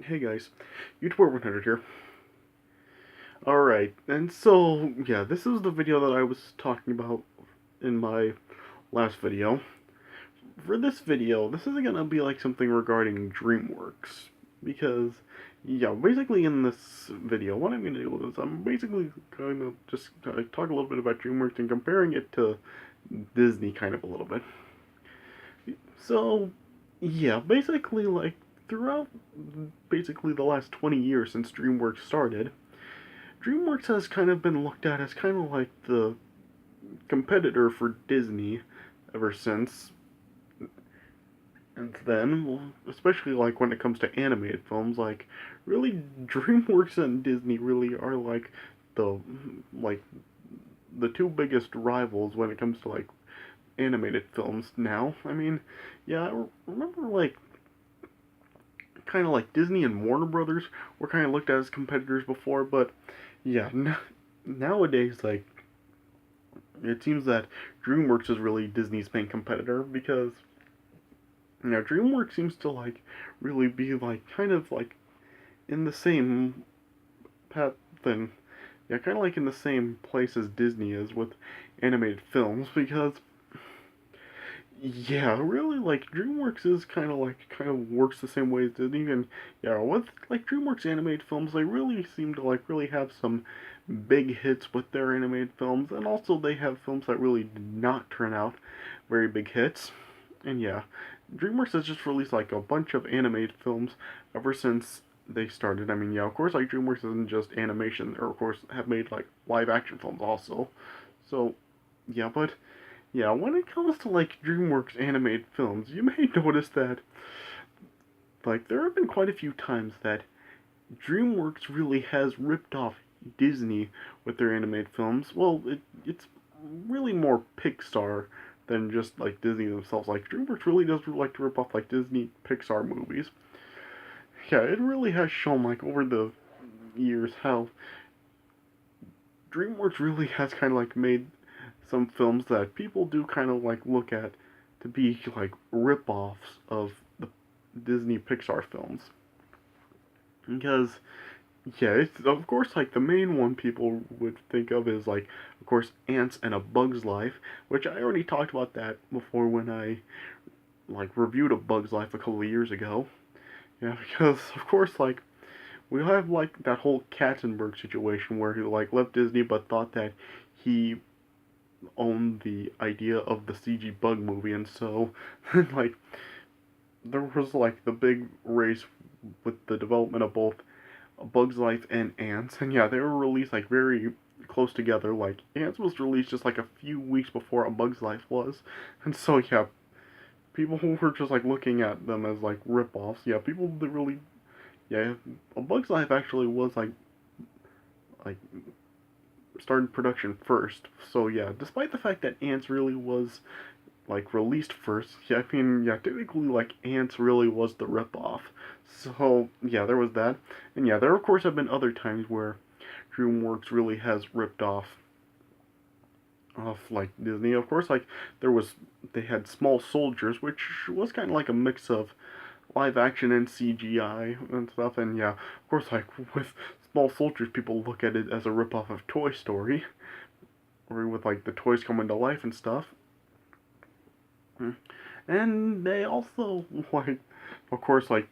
Hey guys, YouTuber 100 here. Alright, and so, yeah, this is the video that I was talking about in my last video. For this video, this isn't gonna be like something regarding DreamWorks, because, yeah, basically in this video, what I'm gonna do is I'm basically going to just talk a little bit about DreamWorks and comparing it to Disney kind of a little bit. So, yeah, basically, like, throughout basically the last 20 years since DreamWorks started, DreamWorks has kind of been looked at as kind of like the competitor for Disney ever since. And then, well, especially like when it comes to animated films, like really DreamWorks and Disney really are the like the two biggest rivals when it comes to like animated films now. I mean, yeah, I remember like kind of like Disney and Warner Brothers were kind of looked at as competitors before, but yeah, nowadays like it seems that DreamWorks is really Disney's main competitor because DreamWorks seems to like really be like kind of like in the same path thing. Yeah, kind of like in the same place as Disney is with animated films because yeah, really like DreamWorks is kind of works the same way as Disney and yeah, with like DreamWorks animated films, they really seem to like really have some big hits with their animated films and also they have films that really did not turn out very big hits. And yeah, DreamWorks has just released like a bunch of animated films ever since they started. I mean, yeah, of course, like DreamWorks isn't just animation, or of course have made like live action films also. So, yeah, but yeah, when it comes to like DreamWorks animated films, you may notice that like there have been quite a few times that DreamWorks really has ripped off Disney with their animated films. Well, it's really more Pixar than just like Disney themselves. Like DreamWorks really does like to rip off like Disney Pixar movies. Yeah, it really has shown like over the years how DreamWorks really has kind of like made some films that people do kind of like look at to be like rip-offs of the Disney Pixar films. Because yeah, it's, of course, like the main one people would think of is like, of course, Ants and A Bug's Life, which I already talked about that before when I like reviewed A Bug's Life a couple of years ago. Yeah, because of course, like we have like that whole Katzenberg situation where he like left Disney but thought that he owned the idea of the CG Bug movie, and so like there was like the big race with the development of both A Bug's Life and Ants, and yeah, they were released like very close together. Like Ants was released just like a few weeks before A Bug's Life was, and so yeah, people were just like looking at them as like rip-offs. Yeah, people that really yeah, A Bug's Life actually was like started production first. So yeah, despite the fact that Ants really was like released first, yeah, I mean yeah, technically like Ants really was the rip-off. So yeah, there was that, and yeah, there of course have been other times where DreamWorks really has ripped off like Disney. Of course, like there was they had Small Soldiers, which was kind of like a mix of live action and CGI and stuff. And yeah, of course, like with Small Soldiers, people look at it as a ripoff of Toy Story, or with like the toys coming to life and stuff. And they also like, of course, like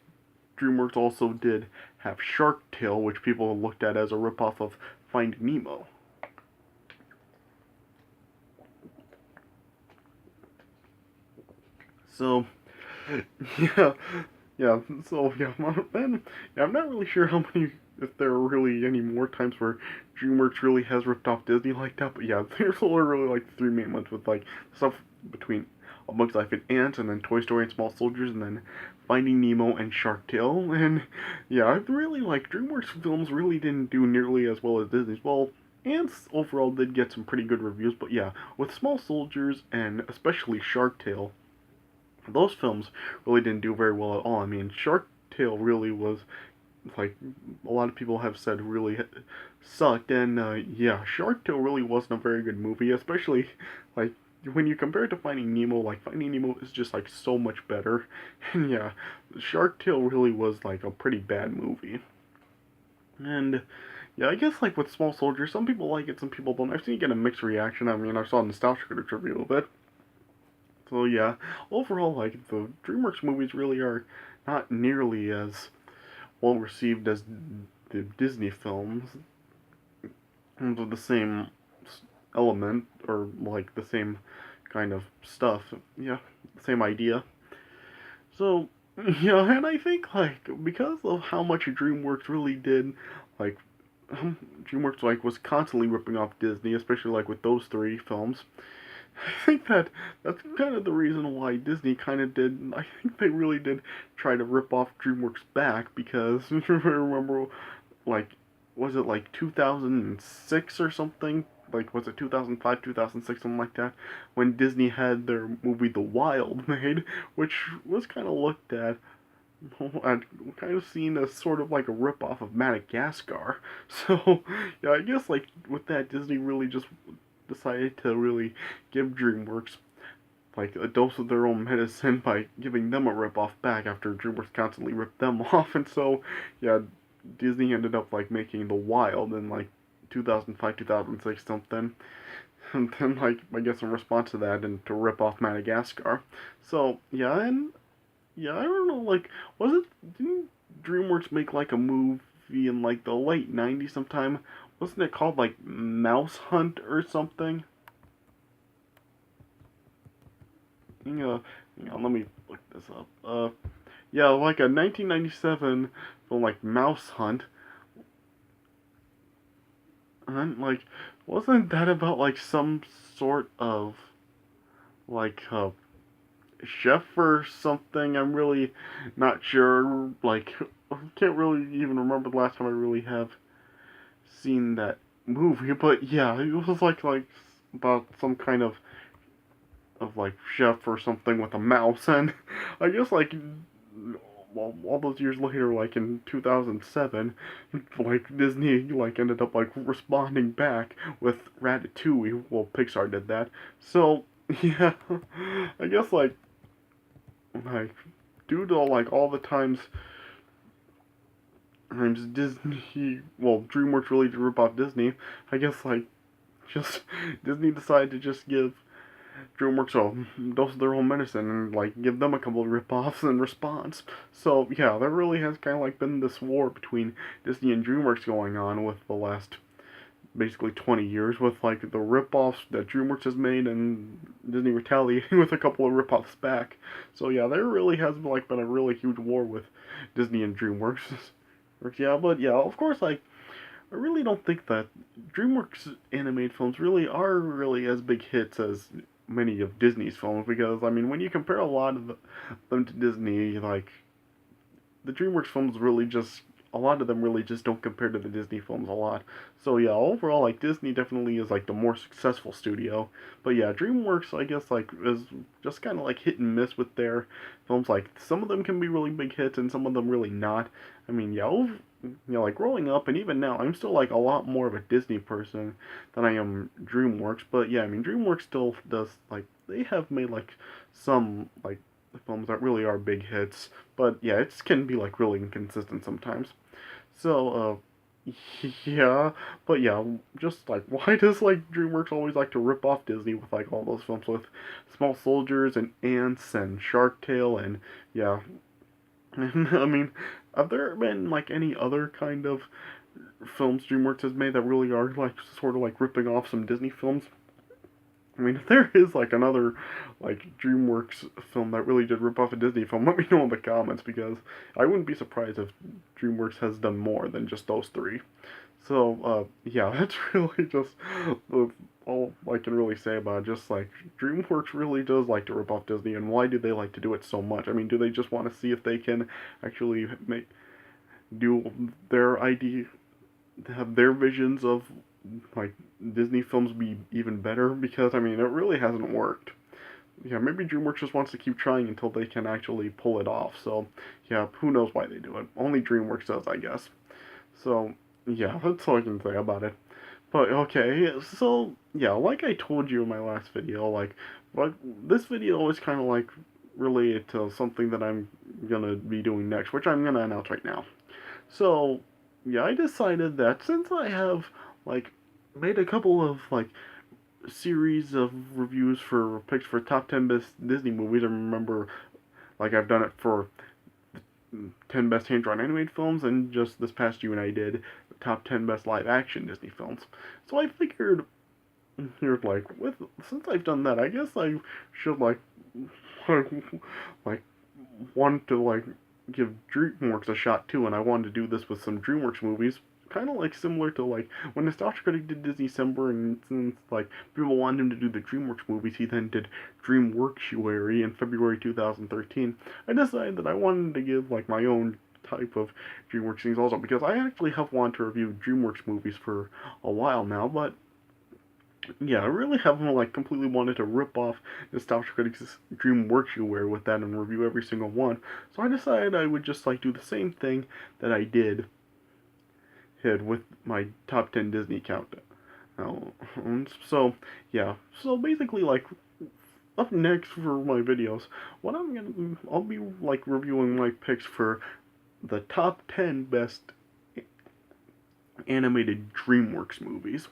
DreamWorks also did have Shark Tale, which people looked at as a ripoff of Finding Nemo. So yeah, yeah. So yeah, then yeah, I'm not really sure how many, if there are really any more times where DreamWorks really has ripped off Disney like that. But yeah, there's only really like the three main ones with like stuff between A Bug's Life and Ants, and then Toy Story and Small Soldiers, and then Finding Nemo and Shark Tale. And yeah, I really like DreamWorks films really didn't do nearly as well as Disney's. Well, Ants overall did get some pretty good reviews, but yeah, with Small Soldiers and especially Shark Tale, those films really didn't do very well at all. I mean, Shark Tale really was like a lot of people have said really sucked, and yeah, Shark Tale really wasn't a very good movie, especially like when you compare it to Finding Nemo, like Finding Nemo is just like so much better, and yeah, Shark Tale really was like a pretty bad movie. And yeah, I guess like with Small Soldiers, some people like it, some people don't. I've seen it get a mixed reaction. I mean, I saw Nostalgia Critic's review of it. So yeah, overall, like the DreamWorks movies really are not nearly as well received as the Disney films, with the same element or like the same kind of stuff. Yeah, same idea. So yeah, and I think like because of how much DreamWorks really did, like DreamWorks like was constantly ripping off Disney, especially like with those three films. I think that's kind of the reason why Disney kind of did. I think they really did try to rip off DreamWorks back because if I remember, like, was it like 2006 or something? Like, was it 2005, 2006, something like that? When Disney had their movie The Wild made, which was kind of looked at and kind of seen as sort of like a ripoff of Madagascar. So, yeah, I guess like with that, Disney really just decided to really give DreamWorks like a dose of their own medicine by giving them a ripoff back after DreamWorks constantly ripped them off. And so, yeah, Disney ended up like making The Wild in like 2005, 2006 something. And then like I guess in response to that and to rip off Madagascar. So, yeah, and yeah, I don't know, like was it didn't DreamWorks make like a movie in like the late 90s sometime? Wasn't it called like Mouse Hunt or something? Let me look this up. Yeah, like a 1997 film like Mouse Hunt. And like, wasn't that about like some sort of like chef or something? I'm really not sure. Like, I can't really even remember the last time I really have seen that movie. But yeah, it was like about some kind of like chef or something with a mouse, and I guess like well, all those years later, like in 2007, like Disney like ended up like responding back with Ratatouille. Well, Pixar did that. So yeah, I guess like due to like all the times Disney, well, DreamWorks really did rip off Disney. I guess like just Disney decided to just give DreamWorks a dose of their own medicine and like give them a couple of ripoffs in response. So yeah, there really has kind of like been this war between Disney and DreamWorks going on with the last basically 20 years with like the ripoffs that DreamWorks has made and Disney retaliating with a couple of ripoffs back. So yeah, there really has like been a really huge war with Disney and DreamWorks. Yeah, but yeah, of course like I really don't think that DreamWorks animated films really are really as big hits as many of Disney's films because I mean when you compare a lot of them to Disney, like the DreamWorks films really just a lot of them really just don't compare to the Disney films a lot. So yeah, overall like Disney definitely is like the more successful studio. But yeah, DreamWorks I guess like is just kind of like hit and miss with their films. Like some of them can be really big hits and some of them really not. I mean, yeah, like growing up and even now, I'm still like a lot more of a Disney person than I am DreamWorks. But yeah, I mean DreamWorks still does like they have made like some like films that really are big hits. But yeah, it can be like really inconsistent sometimes. So, yeah, but yeah, just like why does like DreamWorks always like to rip off Disney with like all those films with Small Soldiers and Ants and Shark Tale and yeah, I mean, have there been like any other kind of films DreamWorks has made that really are like sort of like ripping off some Disney films? I mean, if there is like another like DreamWorks film that really did rip off a Disney film, let me know in the comments because I wouldn't be surprised if DreamWorks has done more than just those three. So yeah, that's really just all I can really say about it. Just like DreamWorks really does like to rip off Disney, and why do they like to do it so much? I mean, do they just want to see if they can actually make do their idea have their visions of like Disney films be even better because I mean it really hasn't worked. Yeah, maybe DreamWorks just wants to keep trying until they can actually pull it off. So yeah, who knows why they do it? Only DreamWorks does, I guess. So yeah, that's all I can say about it. But okay, so yeah, like I told you in my last video, like this video is kind of like related to something that I'm gonna be doing next, which I'm gonna announce right now. So yeah, I decided that since I have like made a couple of like series of reviews for picks for top 10 best Disney movies, I remember like I've done it for 10 best hand-drawn animated films, and just this past June I did the top 10 best live-action Disney films. So I figured, here's like, with since I've done that, I guess I should like, like want to like give DreamWorks a shot too, and I wanted to do this with some DreamWorks movies. Kind of like similar to like when Nostalgia Critic did Disney December, and since like people wanted him to do the DreamWorks movies, he then did DreamWorksuary in February 2013. I decided that I wanted to give like my own type of DreamWorks things also, because I actually have wanted to review DreamWorks movies for a while now, but yeah, I really haven't like completely wanted to rip off Nostalgia Critic's DreamWorksuary with that and review every single one. So I decided I would just like do the same thing that I did with my top 10 Disney countdown. So yeah, so basically like up next for my videos, I'll be like reviewing my picks for the top 10 best animated DreamWorks movies.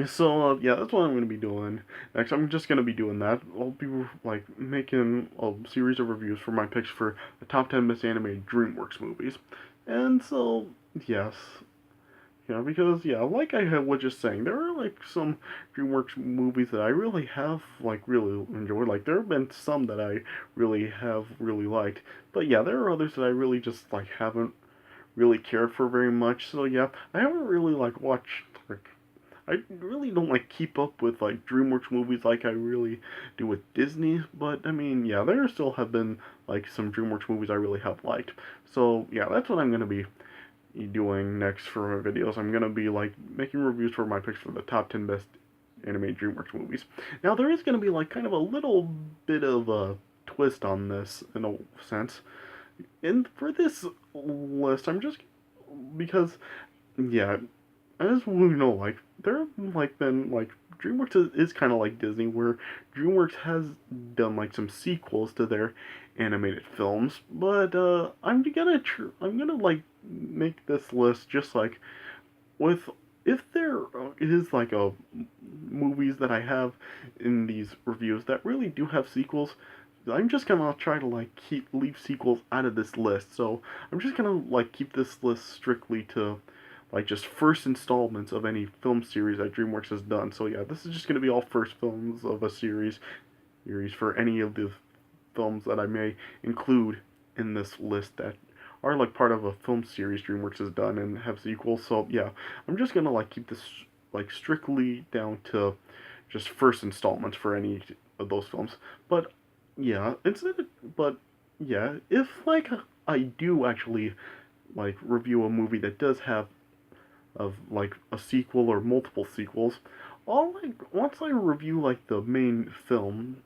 So yeah, that's what I'm gonna be doing next. I'm just gonna be doing that. I'll be like making a series of reviews for my picks for the top 10 best animated DreamWorks movies. And so yes, yeah, because yeah, like I was just saying, there are like some DreamWorks movies that I really have like really enjoyed. Like there have been some that I really have really liked, but yeah, there are others that I really just like haven't really cared for very much. So yeah, I haven't really like watched like I really don't like keep up with like DreamWorks movies like I really do with Disney, but I mean, yeah, there still have been like some DreamWorks movies I really have liked. So yeah, that's what I'm gonna be doing next for my videos. I'm gonna be like making reviews for my picks for the top 10 best animated DreamWorks movies. Now there is gonna be like kind of a little bit of a twist on this in a sense. And for this list, I'm just because yeah, as we know, like there have like been like DreamWorks is kind of like Disney, where DreamWorks has done like some sequels to their animated films, but I'm gonna like make this list just like with if there is like a movies that I have in these reviews that really do have sequels. I'm just gonna try to like leave sequels out of this list. So I'm just gonna like keep this list strictly to like just first installments of any film series that DreamWorks has done. So yeah, this is just gonna be all first films of a series for any of the films that I may include in this list that are like part of a film series DreamWorks has done and have sequels. So yeah, I'm just gonna like keep this like strictly down to just first installments for any of those films. But yeah, but yeah, if like I do actually like review a movie that does have of like a sequel or multiple sequels, I'll like once I review like the main film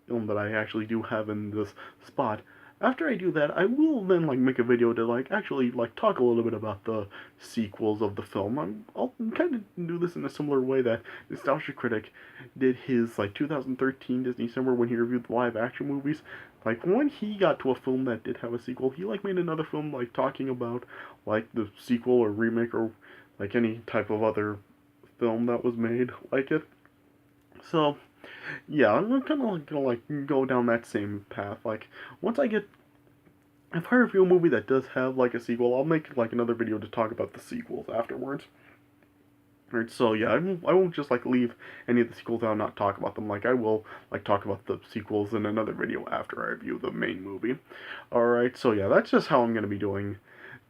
that I actually do have in this spot. After I do that, I will then like make a video to like actually like talk a little bit about the sequels of the film. I'll kind of do this in a similar way that Nostalgia Critic did his like 2013 Disney Summer when he reviewed the live action movies. Like when he got to a film that did have a sequel, he like made another film like talking about like the sequel or remake or like any type of other film that was made like it. So yeah, I'm kind of gonna like go down that same path. Like once I get, if I review a movie that does have like a sequel, I'll make like another video to talk about the sequels afterwards. Right, so yeah, I won't just like leave any of the sequels out and not talk about them. Like I will like talk about the sequels in another video after I review the main movie. Alright, so yeah, that's just how I'm gonna be doing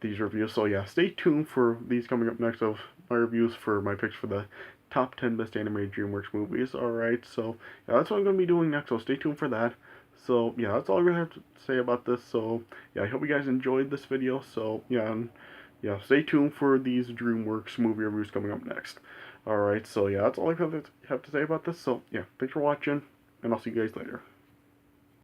these reviews. So yeah, stay tuned for these coming up next of my reviews for my picks for the top 10 best animated DreamWorks movies. Alright, so yeah, that's what I'm gonna be doing next, so stay tuned for that. So yeah, that's all I'm gonna have to say about this. So yeah, I hope you guys enjoyed this video. So yeah, and yeah, stay tuned for these DreamWorks movie reviews coming up next. Alright, so yeah, that's all I have to say about this. So yeah, thanks for watching, and I'll see you guys later.